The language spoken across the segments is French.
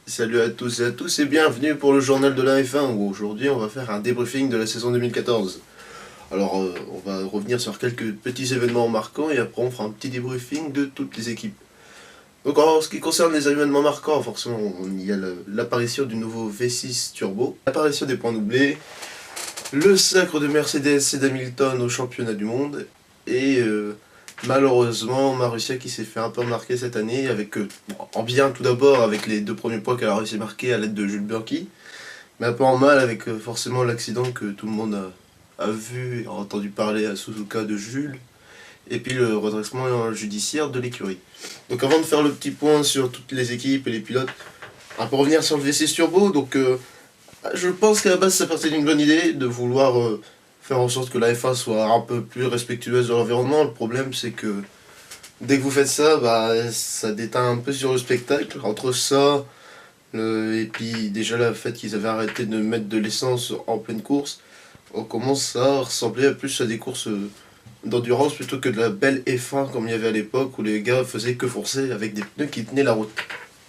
Salut à tous et à tous et bienvenue pour le journal de la F1 où aujourd'hui on va faire un débriefing de la saison 2014. Alors on va revenir sur quelques petits événements marquants et après on fera un petit débriefing de toutes les équipes. Donc en ce qui concerne les événements marquants, forcément il y a l'apparition du nouveau V6 Turbo, l'apparition des points doublés, le sacre de Mercedes et d'Hamilton au championnat du monde et malheureusement Marussia qui s'est fait un peu remarquer cette année avec en bien tout d'abord avec les 2 premiers points qu'elle a réussi à marquer à l'aide de Jules Bianchi, mais un peu en mal avec forcément l'accident que tout le monde a vu et a entendu parler à Suzuka de Jules, et puis le redressement judiciaire de l'écurie. Donc avant de faire le petit point sur toutes les équipes et les pilotes, on va revenir sur le V6 Turbo. Donc je pense qu'à la base ça partait d'une bonne idée de vouloir faire en sorte que la F1 soit un peu plus respectueuse de l'environnement. Le problème c'est que dès que vous faites ça, ça déteint un peu sur le spectacle. Entre ça, et puis déjà le fait qu'ils avaient arrêté de mettre de l'essence en pleine course, on commence à ressembler plus à des courses d'endurance plutôt que de la belle F1 comme il y avait à l'époque où les gars faisaient que forcer avec des pneus qui tenaient la route.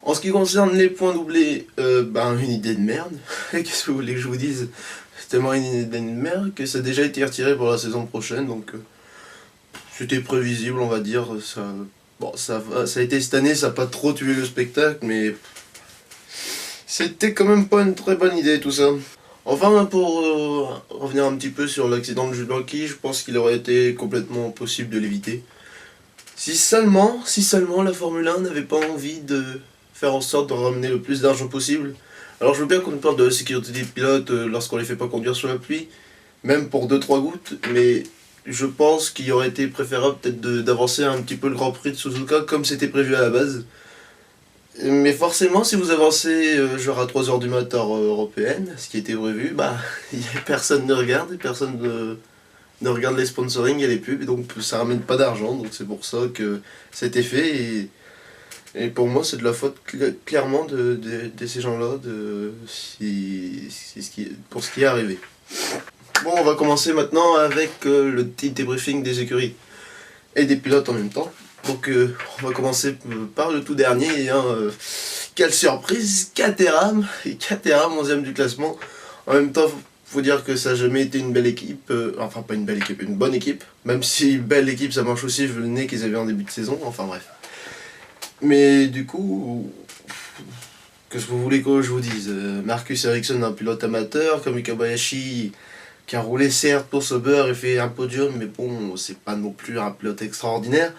En ce qui concerne les points doublés, une idée de merde. Qu'est-ce que vous voulez que je vous dise? C'est tellement une idée de merde que ça a déjà été retiré pour la saison prochaine, donc c'était prévisible, on va dire. Ça a été cette année, ça n'a pas trop tué le spectacle, mais c'était quand même pas une très bonne idée tout ça. Enfin, pour revenir un petit peu sur l'accident de Jules Bianchi, je pense qu'il aurait été complètement possible de l'éviter. Si seulement la Formule 1 n'avait pas envie de faire en sorte de ramener le plus d'argent possible. Alors je veux bien qu'on parle de la sécurité des pilotes lorsqu'on les fait pas conduire sous la pluie, même pour 2-3 gouttes, mais je pense qu'il aurait été préférable peut-être d'avancer un petit peu le Grand Prix de Suzuka comme c'était prévu à la base. Mais forcément, si vous avancez genre à 3h du matin heure européenne, ce qui était prévu, personne ne regarde et personne ne regarde les sponsoring et les pubs, et donc ça ramène pas d'argent, donc c'est pour ça que c'était fait, et pour moi c'est de la faute clairement de ces gens-là pour ce qui est arrivé. Bon, on va commencer maintenant avec le petit débriefing des écuries et des pilotes en même temps. Donc on va commencer par le tout dernier, quelle surprise, Caterham, et Caterham 11ème du classement. En même temps, faut dire que ça n'a jamais été une belle équipe, enfin pas une belle équipe, une bonne équipe, même si belle équipe ça marche aussi vu le nez qu'ils avaient en début de saison, enfin bref. Mais du coup, qu'est-ce que vous voulez que je vous dise? Marcus Ericsson, un pilote amateur, comme Kobayashi, qui a roulé certes pour Sauber et fait un podium, mais bon, c'est pas non plus un pilote extraordinaire.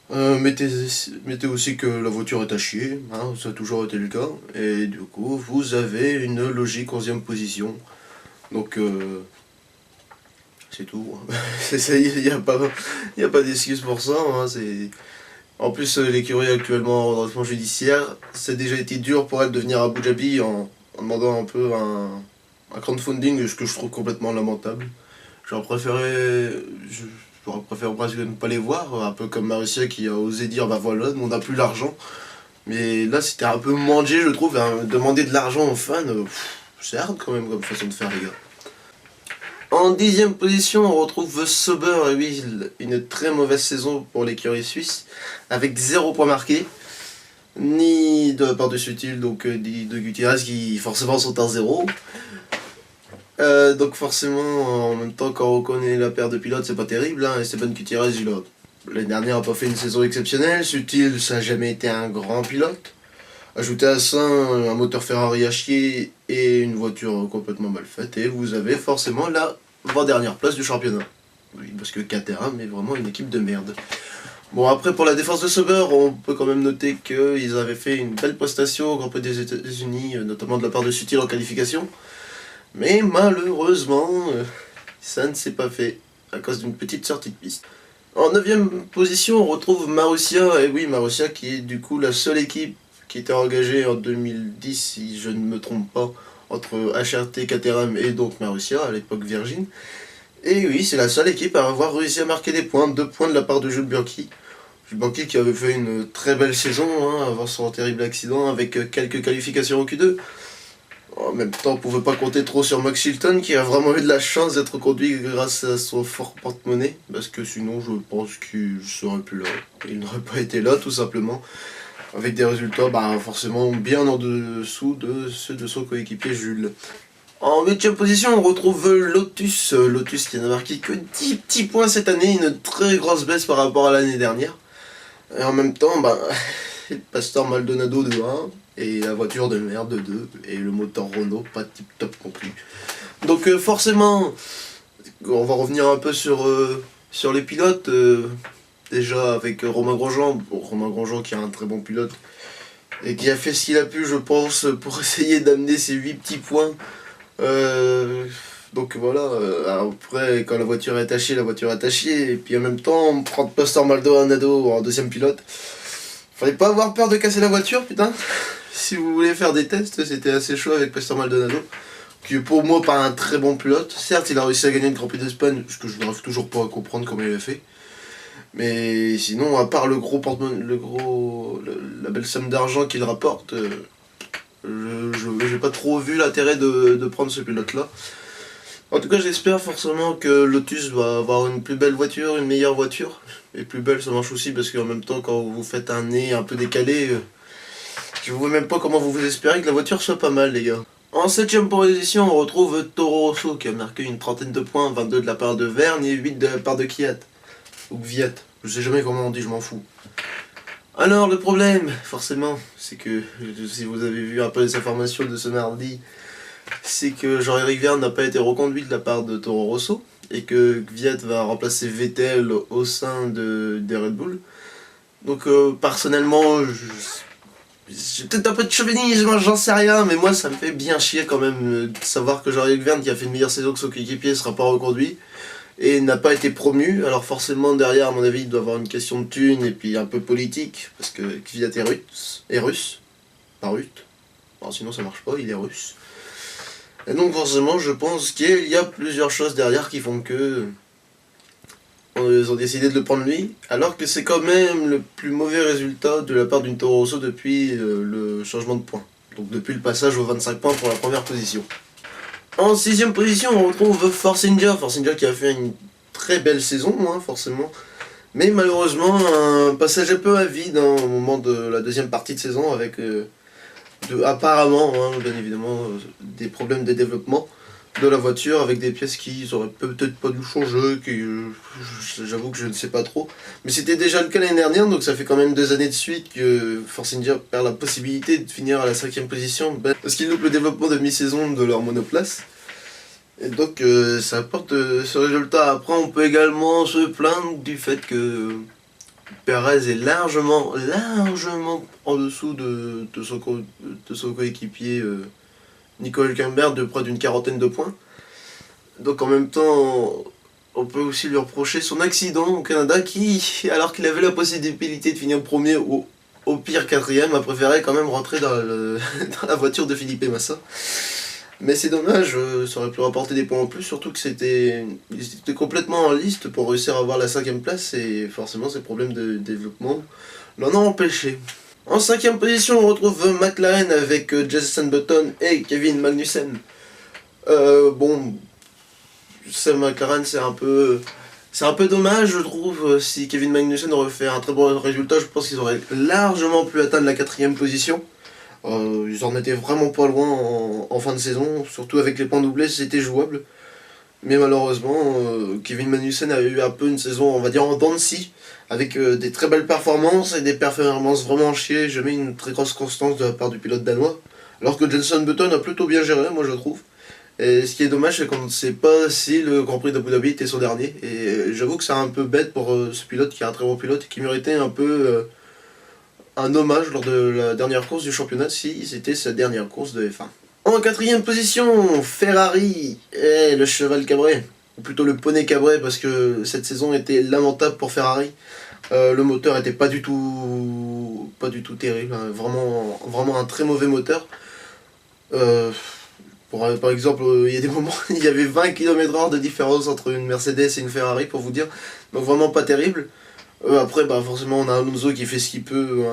Mettez aussi que la voiture est à chier, ça a toujours été le cas, et du coup vous avez une logique 11ème position, donc c'est tout. Il n'y a pas d'excuse pour ça, En plus l'écurie actuellement en redressement judiciaire, ça a déjà été dur pour elle de venir à Abu Dhabi en demandant un peu un crowdfunding, ce que je trouve complètement lamentable. J'aurais préféré... J'aurais préféré presque ne pas les voir, un peu comme Marussia qui a osé dire bah voilà, on n'a plus l'argent. Mais là c'était un peu manger je trouve, demander de l'argent aux fans, c'est hard quand même comme façon de faire les gars. En 10ème position on retrouve Sauber, et oui, une très mauvaise saison pour l'écurie suisse, avec 0 points marqués, ni de la part de Sutil, donc ni de Gutiérrez qui forcément sont à 0. Donc forcément, en même temps, quand on reconnaît la paire de pilotes, c'est pas terrible. Esteban Gutiérrez, l'année dernière, n'a pas fait une saison exceptionnelle. Sutil, ça n'a jamais été un grand pilote. Ajoutez à ça un moteur Ferrari à chier et une voiture complètement mal faite, et vous avez forcément la 20e place du championnat. Oui, parce que Caterham est vraiment une équipe de merde. Bon, après, pour la défense de Sauber, on peut quand même noter qu'ils avaient fait une belle prestation au Grand Prix des États-Unis, notamment de la part de Sutil en qualification. Mais malheureusement, ça ne s'est pas fait à cause d'une petite sortie de piste. En 9ème position, on retrouve Marussia, et oui, Marussia qui est du coup la seule équipe qui était engagée en 2010, si je ne me trompe pas, entre HRT, Caterham et donc Marussia, à l'époque Virgin. Et oui, c'est la seule équipe à avoir réussi à marquer des points, 2 points de la part de Jules Bianchi. Jules Bianchi qui avait fait une très belle saison, avant son terrible accident, avec quelques qualifications au Q2. En même temps, on pouvait pas compter trop sur Max Chilton qui a vraiment eu de la chance d'être conduit grâce à son fort porte-monnaie, parce que sinon je pense qu'il serait plus là. Il n'aurait pas été là tout simplement. avec des résultats forcément bien en dessous de ceux de son coéquipier Jules. En 8ème position, on retrouve Lotus. Lotus qui n'a marqué que 10 petits points cette année, une très grosse baisse par rapport à l'année dernière. Et en même temps, le Pastor Maldonado de 1, et la voiture de merde de 2, et le moteur Renault pas tip top non plus. Donc forcément, on va revenir un peu sur les pilotes. Déjà avec Romain Grosjean. Romain Grosjean qui est un très bon pilote, et qui a fait ce qu'il a pu, je pense, pour essayer d'amener ces 8 petits points. Donc voilà, après quand la voiture est tachée, la voiture est tachée, et puis en même temps on prend Pastor Maldonado en deuxième pilote. Fallait pas avoir peur de casser la voiture, putain. Si vous voulez faire des tests, c'était assez chaud avec Pastor Maldonado, qui est pour moi pas un très bon pilote. Certes, il a réussi à gagner le Grand Prix d'Espagne, ce que je n'arrive toujours pas à comprendre comment il a fait. Mais sinon, à part la belle somme d'argent qu'il rapporte, j'ai pas trop vu l'intérêt de prendre ce pilote-là. En tout cas, j'espère forcément que Lotus va avoir une plus belle voiture, une meilleure voiture. Et plus belle, ça marche aussi, parce qu'en même temps, quand vous faites un nez un peu décalé, je vois même pas comment vous espérez que la voiture soit pas mal, les gars. En 7ème position, on retrouve Toro Rosso, qui a marqué une trentaine de points, 22 de la part de Verne et 8 de la part de Kvyat. Ou Kvyat, je sais jamais comment on dit, je m'en fous. Alors le problème, forcément, c'est que, si vous avez vu un peu les informations de ce mardi, c'est que Jean-Éric Verne n'a pas été reconduit de la part de Toro Rosso, et que Kvyat va remplacer Vettel au sein des Red Bull. Donc personnellement, j'ai peut-être un peu de chauvinisme, j'en sais rien, mais moi ça me fait bien chier quand même de savoir que Jean-Éric Verne, qui a fait une meilleure saison que son coéquipier, sera pas reconduit et n'a pas été promu. Alors forcément derrière, à mon avis, il doit avoir une question de thune et puis un peu politique, parce que Kvyat est russe, pas russe. Alors, sinon ça marche pas, il est russe. Et donc forcément je pense qu'il y a plusieurs choses derrière qui font que ils ont décidé de le prendre lui, alors que c'est quand même le plus mauvais résultat de la part d'une Toro Rosso depuis le changement de points. Donc depuis le passage aux 25 points pour la première position. En 6ème position, on retrouve Force India. Force India qui a fait une très belle saison, forcément. Mais malheureusement, un passage un peu à vide au moment de la deuxième partie de saison, avec apparemment, bien évidemment, des problèmes de développement de la voiture, avec des pièces qui auraient peut-être pas dû changer, j'avoue que je ne sais pas trop. Mais c'était déjà le cas l'année dernière, donc ça fait quand même 2 années de suite que Force India perd la possibilité de finir à la 5ème position, parce qu'ils loupent le développement de mi-saison de leur monoplace. Et donc ça apporte ce résultat. Après, on peut également se plaindre du fait que Perez est largement en dessous de son coéquipier Nico Hülkenberg, de près d'une quarantaine de points. Donc en même temps, on peut aussi lui reprocher son accident au Canada, qui, alors qu'il avait la possibilité de finir premier ou au pire 4ème, a préféré quand même rentrer dans dans la voiture de Felipe Massa. Mais c'est dommage, ça aurait pu rapporter des points en plus, surtout que ils étaient complètement en liste pour réussir à avoir la 5ème place, et forcément ces problèmes de développement l'en ont empêché. En 5ème position, on retrouve McLaren avec Jenson Button et Kevin Magnussen. McLaren, c'est un peu dommage, je trouve. Si Kevin Magnussen aurait fait un très bon résultat, je pense qu'ils auraient largement pu atteindre la 4ème position. Ils en étaient vraiment pas loin en fin de saison, surtout avec les points doublés, c'était jouable. Mais malheureusement, Kevin Magnussen a eu un peu une saison, on va dire, en dents de scie, avec des très belles performances et des performances vraiment chiées, jamais une très grosse constance de la part du pilote danois. Alors que Jenson Button a plutôt bien géré, moi je trouve. Et ce qui est dommage, c'est qu'on ne sait pas si le Grand Prix d'Abu Dhabi était son dernier. Et j'avoue que c'est un peu bête pour ce pilote, qui est un très bon pilote, et qui méritait un peu un hommage lors de la dernière course du championnat, si c'était sa dernière course de F1. En 4ème position, Ferrari et le cheval cabré, ou plutôt le poney cabré, parce que cette saison était lamentable pour Ferrari. Le moteur était pas du tout terrible, vraiment un très mauvais moteur. Par exemple, il y a des moments, il y avait 20 km/h de différence entre une Mercedes et une Ferrari, pour vous dire, donc vraiment pas terrible. Après, forcément, on a Alonso qui fait ce qu'il peut.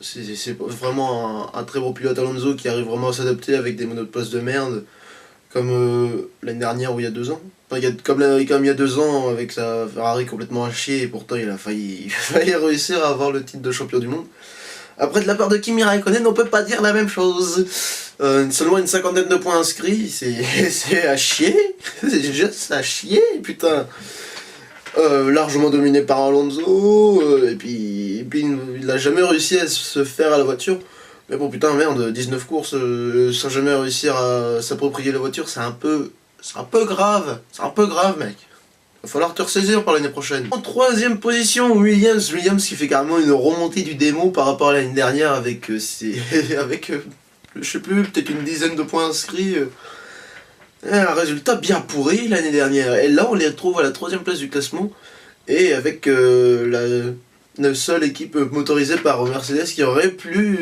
C'est vraiment un très bon pilote, Alonso, qui arrive vraiment à s'adapter avec des monoplaces de merde, comme l'année dernière ou il y a 2 ans. Comme il y a 2 ans, avec sa Ferrari complètement à chier, et pourtant il a failli réussir à avoir le titre de champion du monde. Après, de la part de Kimi Raikkonen, on peut pas dire la même chose. Seulement une cinquantaine de points inscrits, c'est à chier. C'est juste à chier, putain. Largement dominé par Alonso, et puis il a jamais réussi à se faire à la voiture. Mais bon, putain, merde, 19 courses sans jamais réussir à s'approprier la voiture, c'est un peu grave. C'est un peu grave, mec. Va falloir te ressaisir pour l'année prochaine. En troisième position, Williams qui fait carrément une remontée du démon par rapport à l'année dernière avec je sais plus, peut-être une dizaine de points inscrits. Un résultat bien pourri l'année dernière. Et là, on les retrouve à la troisième place du classement et avec la seule équipe motorisée par Mercedes qui aurait pu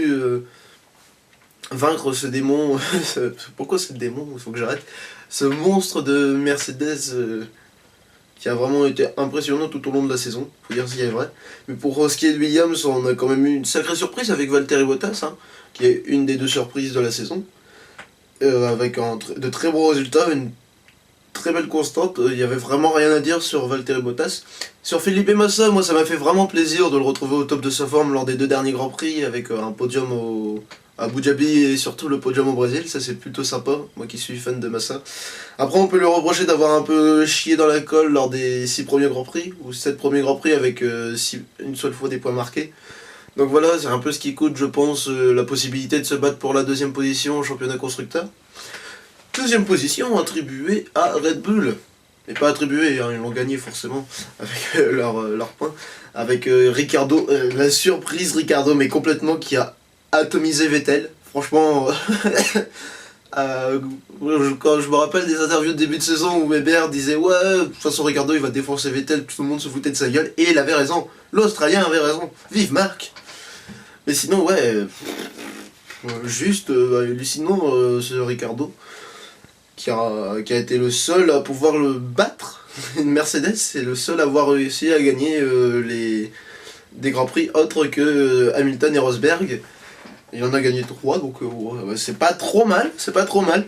vaincre ce démon. Pourquoi ce démon? Il faut que j'arrête. Ce monstre de Mercedes qui a vraiment été impressionnant tout au long de la saison, faut dire ce qui est vrai. Mais pour ce qui est de Williams, on a quand même eu une sacrée surprise avec Valtteri Bottas, hein, qui est une des deux surprises de la saison. Avec de très bons résultats, une très belle constante. Il n'y avait vraiment rien à dire sur Valtteri Bottas. Sur Felipe Massa, moi ça m'a fait vraiment plaisir de le retrouver au top de sa forme lors des 2 derniers Grands Prix, avec un podium à Abu Dhabi et surtout le podium au Brésil. Ça c'est plutôt sympa, moi qui suis fan de Massa. Après on peut lui reprocher d'avoir un peu chié dans la colle lors des 6 premiers Grands Prix, ou 7 premiers Grands Prix avec une seule fois des points marqués. Donc voilà, c'est un peu ce qui coûte, je pense, la possibilité de se battre pour la deuxième position au championnat constructeur. Deuxième position attribuée à Red Bull. Et pas attribuée, hein, ils l'ont gagné forcément avec leurs points. Avec Ricardo, la surprise Ricardo, mais complètement qui a atomisé Vettel. Franchement, quand je me rappelle des interviews de début de saison où Weber disait ouais, de toute façon Ricardo il va défoncer Vettel, tout le monde se foutait de sa gueule, et il avait raison, l'Australien avait raison, vive Marc. Mais sinon ouais, juste hallucinant ce Ricardo qui a été le seul à pouvoir le battre. Mercedes c'est le seul à avoir réussi à gagner des grands prix autres que Hamilton et Rosberg. Il en a gagné 3, donc c'est pas trop mal, c'est pas trop mal.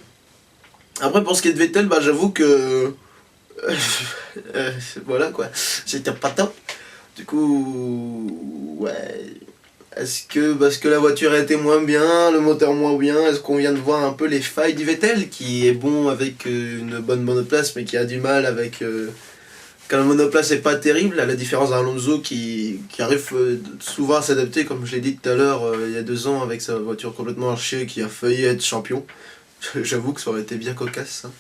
Après pour ce qui est de Vettel, bah j'avoue que voilà quoi, c'était pas top. Du coup ouais, est-ce que parce que la voiture était moins bien, le moteur moins bien, est-ce qu'on vient de voir un peu les failles du Vettel qui est bon avec une bonne monoplace mais qui a du mal avec quand la monoplace est pas terrible, à la différence d'Alonso qui arrive souvent à s'adapter, comme je l'ai dit tout à l'heure, il y a 2 ans avec sa voiture complètement archée qui a failli être champion. J'avoue que ça aurait été bien cocasse. Hein.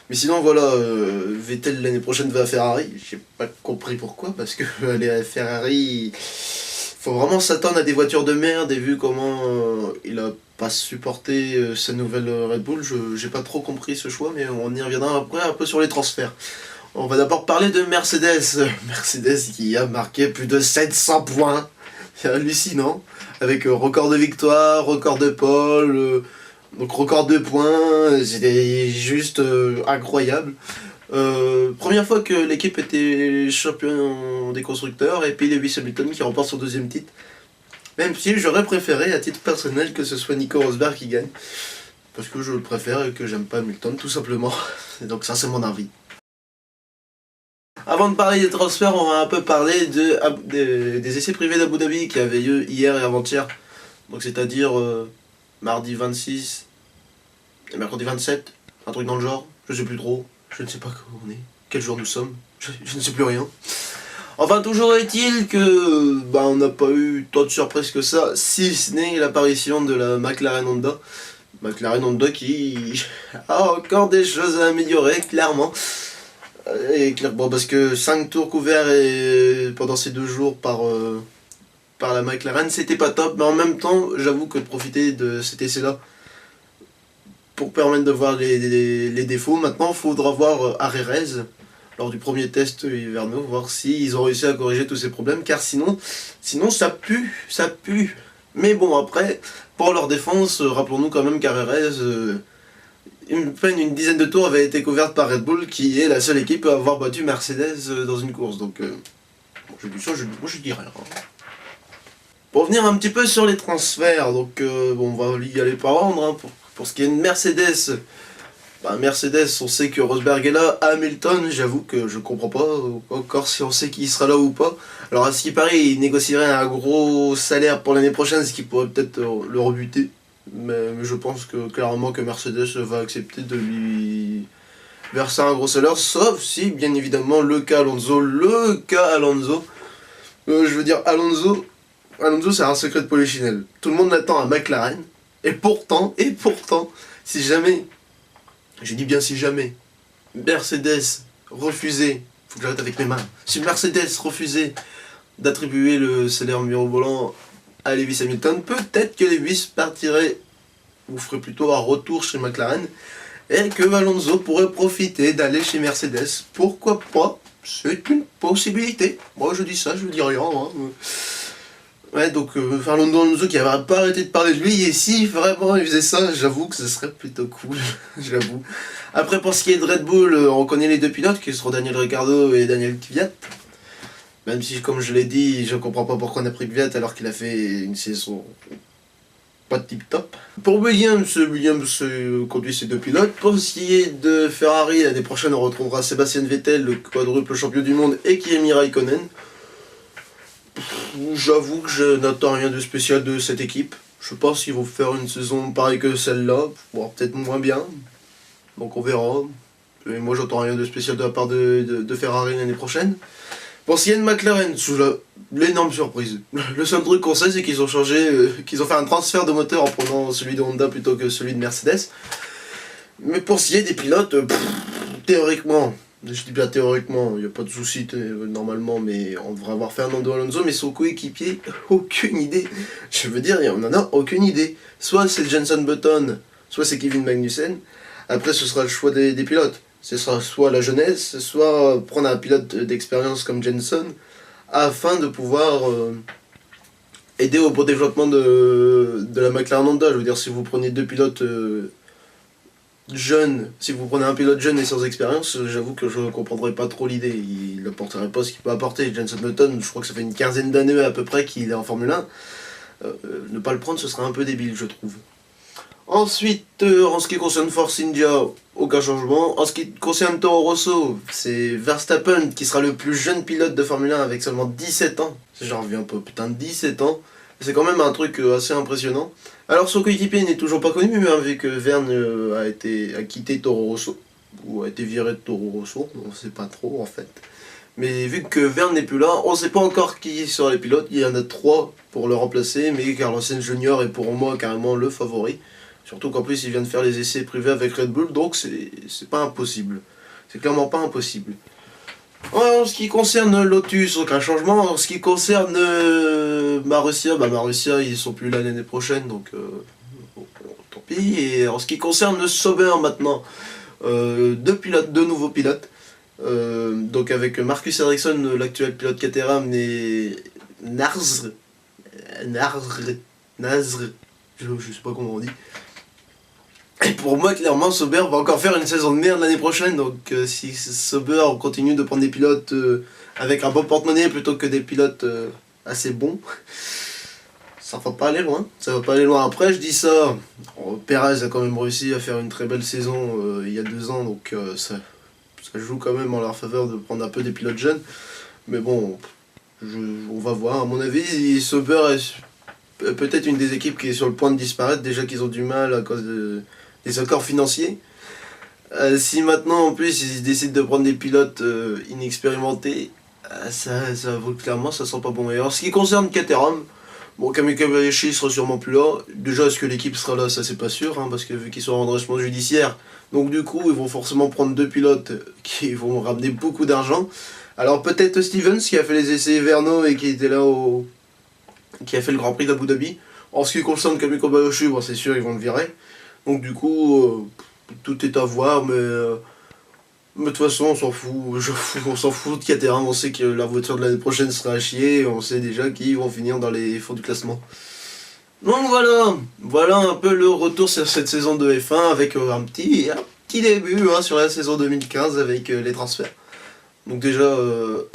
Mais sinon voilà, Vettel l'année prochaine va à Ferrari, j'ai pas compris pourquoi, parce que aller à Ferrari, faut vraiment s'attendre à des voitures de merde, et vu comment il a pas supporté sa nouvelle Red Bull, j'ai pas trop compris ce choix, mais on y reviendra après un peu sur les transferts. On va d'abord parler de Mercedes. Mercedes qui a marqué plus de 700 points. C'est hallucinant. Avec record de victoire, record de pole, donc record de points. C'était juste incroyable. Première fois que l'équipe était champion des constructeurs. Et puis Lewis Hamilton qui remporte son 2e titre. Même si j'aurais préféré à titre personnel que ce soit Nico Rosberg qui gagne. Parce que je le préfère et que j'aime pas Hamilton tout simplement. Et donc ça c'est mon avis. Avant de parler des transferts, on va un peu parler des essais privés d'Abu Dhabi qui avaient lieu hier et avant-hier. Donc c'est-à-dire mardi 26 et mercredi 27, un truc dans le genre, je sais plus trop, je ne sais pas où on est, quel jour nous sommes, je ne sais plus rien. Enfin, toujours est-il que on n'a pas eu tant de surprises que ça, si ce n'est l'apparition de la McLaren Honda. McLaren Honda qui a encore des choses à améliorer, clairement. Et bon, parce que 5 tours couverts pendant ces 2 jours par la McLaren, c'était pas top, mais en même temps, j'avoue que de profiter de cet essai-là pour permettre de voir les défauts. Maintenant, il faudra voir à Jerez, lors du premier test hivernaux, voir s'ils ont réussi à corriger tous ces problèmes, car sinon ça pue, ça pue. Mais bon, après, pour leur défense, rappelons-nous quand même qu'à Jerez, une dizaine de tours avait été couverte par Red Bull, qui est la seule équipe à avoir battu Mercedes dans une course. Donc, j'ai dit ça, moi je dis rien. Pour revenir un petit peu sur les transferts, donc on va y aller par ordre. Hein, pour ce qui est de Mercedes, Bah, Mercedes, on sait que Rosberg est là. Hamilton, j'avoue que je comprends pas encore si on sait qu'il sera là ou pas. Alors à ce qui paraît, il négocierait un gros salaire pour l'année prochaine, ce qui pourrait peut-être le rebuter. Mais je pense que clairement que Mercedes va accepter de lui verser un gros salaire, sauf si, bien évidemment, le cas Alonso. Je veux dire, Alonso c'est un secret de polichinelle. Tout le monde l'attend à McLaren. Et pourtant, si jamais, je dis bien si jamais, Mercedes refusait, faut que j'arrête avec mes mains, si Mercedes refusait d'attribuer le salaire mirobolant à Lewis Hamilton, peut-être que Lewis partirait, ou ferait plutôt un retour chez McLaren, et que Alonso pourrait profiter d'aller chez Mercedes. Pourquoi pas? C'est une possibilité. Moi je dis ça, je dis rien. Hein. Ouais, donc Fernando Alonso qui avait pas arrêté de parler de lui, et si vraiment il faisait ça, j'avoue que ce serait plutôt cool, j'avoue. Après, pour ce qui est de Red Bull, on connaît les deux pilotes, qui seront Daniel Ricciardo et Daniel Kvyat. Même si, comme je l'ai dit, je comprends pas pourquoi on a pris Kvyat alors qu'il a fait une saison pas tip top. Pour Williams conduit ces deux pilotes. Pour ce qui est de Ferrari, l'année prochaine on retrouvera Sébastien Vettel, le quadruple champion du monde, et Kimi Raikkonen. J'avoue que je n'attends rien de spécial de cette équipe. Je pense qu'ils vont faire une saison pareille que celle-là, voire peut-être moins bien. Donc on verra. Et moi j'entends rien de spécial de la part de Ferrari l'année prochaine. Pour ce qui est de McLaren, sous l'énorme surprise. Le seul truc qu'on sait, c'est qu'ils ont qu'ils ont fait un transfert de moteur en prenant celui de Honda plutôt que celui de Mercedes. Mais pour ce qui est des pilotes, théoriquement, je dis bien théoriquement, il n'y a pas de souci normalement, mais on devrait avoir Fernando Alonso, mais son coéquipier, aucune idée. Je veux dire, on en a aucune idée. Soit c'est Jenson Button, soit c'est Kevin Magnussen. Après, ce sera le choix des pilotes. Ce sera soit la jeunesse, soit prendre un pilote d'expérience comme Jenson, afin de pouvoir aider au bon développement de la McLaren Honda. Je veux dire, si vous prenez deux pilotes jeunes, si vous prenez un pilote jeune et sans expérience, j'avoue que je ne comprendrais pas trop l'idée. Il n'apporterait pas ce qu'il peut apporter. Jenson Button, je crois que ça fait une quinzaine d'années à peu près qu'il est en Formule 1. Ne pas le prendre, ce serait un peu débile, je trouve. Ensuite, en ce qui concerne Force India, aucun changement. En ce qui concerne Toro Rosso, c'est Verstappen qui sera le plus jeune pilote de Formule 1 avec seulement 17 ans. J'en reviens pas, putain, 17 ans. C'est quand même un truc assez impressionnant. Alors son coéquipier n'est toujours pas connu, hein, vu que Verne a quitté Toro Rosso, ou a été viré de Toro Rosso, on ne sait pas trop en fait. Mais vu que Verne n'est plus là, on ne sait pas encore qui sera les pilotes. Il y en a 3 pour le remplacer, mais Carlos Sainz Jr. est pour moi carrément le favori. Surtout qu'en plus il vient de faire les essais privés avec Red Bull, donc c'est pas impossible. C'est clairement pas impossible. En ce qui concerne Lotus, aucun changement. En ce qui concerne Marussia, Marussia ils sont plus là l'année prochaine, donc tant pis. Et en ce qui concerne Sauber maintenant, deux nouveaux pilotes. Donc avec Marcus Ericsson, l'actuel pilote Caterham, et Nazr, je sais pas comment on dit. Et pour moi, clairement, Sauber va encore faire une saison de merde l'année prochaine. Donc, si Sauber continue de prendre des pilotes avec un bon porte-monnaie plutôt que des pilotes assez bons, ça va pas aller loin. Ça va pas aller loin. Après, je dis ça. Perez a quand même réussi à faire une très belle saison il y a 2 ans. Donc, ça joue quand même en leur faveur de prendre un peu des pilotes jeunes. Mais bon, on va voir. À mon avis, Sauber est peut-être une des équipes qui est sur le point de disparaître. Déjà qu'ils ont du mal à cause des accords financiers. Si maintenant en plus ils décident de prendre des pilotes inexpérimentés, ça vaut clairement, ça sent pas bon. Et en ce qui concerne Caterham, bon, Kamui Kobayashi sera sûrement plus là. Déjà, est-ce que l'équipe sera là, ça c'est pas sûr, hein, parce que vu qu'ils sont en redressement judiciaire, donc du coup ils vont forcément prendre 2 pilotes qui vont ramener beaucoup d'argent. Alors peut-être Stevens qui a fait les essais hivernaux et qui était là qui a fait le Grand Prix d'Abu Dhabi. En ce qui concerne Kamui Kobayashi, bon, c'est sûr ils vont le virer. Donc du coup, tout est à voir, mais de toute façon on s'en fout, on s'en fout de Caterham, on sait que la voiture de l'année prochaine sera à chier, et on sait déjà qu'ils vont finir dans les fonds du classement. Donc voilà un peu le retour sur cette saison de F1 avec un petit début sur la saison 2015 avec les transferts. Donc déjà,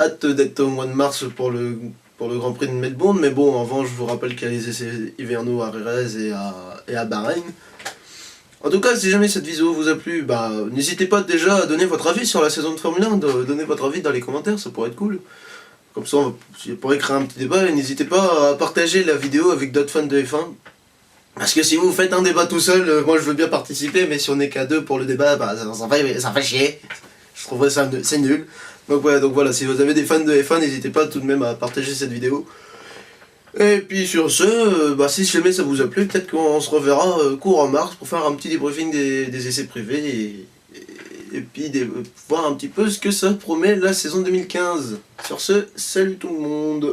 hâte d'être au mois de mars pour le Grand Prix de Melbourne, mais bon, avant je vous rappelle qu'il y a les essais hivernaux à Jerez et à Bahreïn. En tout cas, si jamais cette vidéo vous a plu, bah n'hésitez pas déjà à donner votre avis sur la saison de Formule 1, donner votre avis dans les commentaires, ça pourrait être cool. Comme ça, on pourrait créer un petit débat, et n'hésitez pas à partager la vidéo avec d'autres fans de F1. Parce que si vous faites un débat tout seul, moi je veux bien participer, mais si on est qu'à deux pour le débat, bah ça fait chier. Je trouverais ça c'est nul. Donc voilà, si vous avez des fans de F1, n'hésitez pas tout de même à partager cette vidéo. Et puis sur ce, bah si jamais ça vous a plu, peut-être qu'on se reverra court en mars pour faire un petit débriefing des essais privés et puis voir un petit peu ce que ça promet la saison 2015. Sur ce, salut tout le monde!